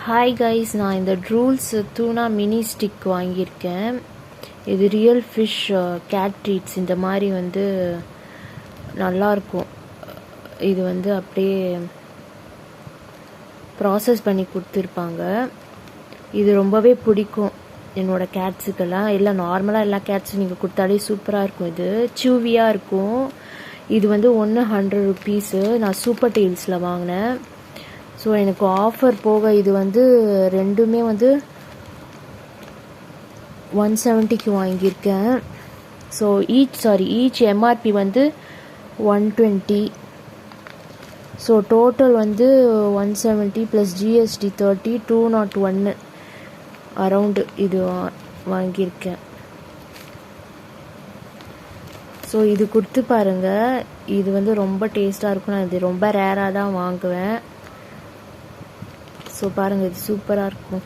Hi guys, நான் இந்த Drools தூனா mini stick வாங்கியிருக்கேன். இது ரியல் ஃபிஷ் கேட் ட்ரீட்ஸ். இந்த மாதிரி வந்து நல்லாயிருக்கும். இது வந்து அப்படியே ப்ராசஸ் பண்ணி கொடுத்துருப்பாங்க. இது ரொம்பவே பிடிக்கும் என்னோடய கேட்ஸுக்கெல்லாம். இல்லை நார்மலாக எல்லா கேட்ஸும் நீங்கள் கொடுத்தாலே சூப்பராக இருக்கும். இது சியூவியாக இருக்கும். இது வந்து 100 ருபீஸு. நான் சூப்பர் டெயில்ஸில் வாங்கினேன். ஸோ எனக்கு ஆஃபர் போக இது வந்து ரெண்டுமே வந்து 170க்கு வாங்கியிருக்கேன். ஸோ ஈச் எம்ஆர்பி வந்து 120. ஸோ டோட்டல் வந்து 170 ப்ளஸ் ஜிஎஸ்டி 30, 201 அரவுண்டு இது வாங்கியிருக்கேன். ஸோ இது கொடுத்து பாருங்கள். இது வந்து ரொம்ப டேஸ்ட்டாக இருக்கும். நான் இது ரொம்ப ரேராக தான் வாங்குவேன். ஸோ பாருங்கள், இது சூப்பராக இருக்கும்.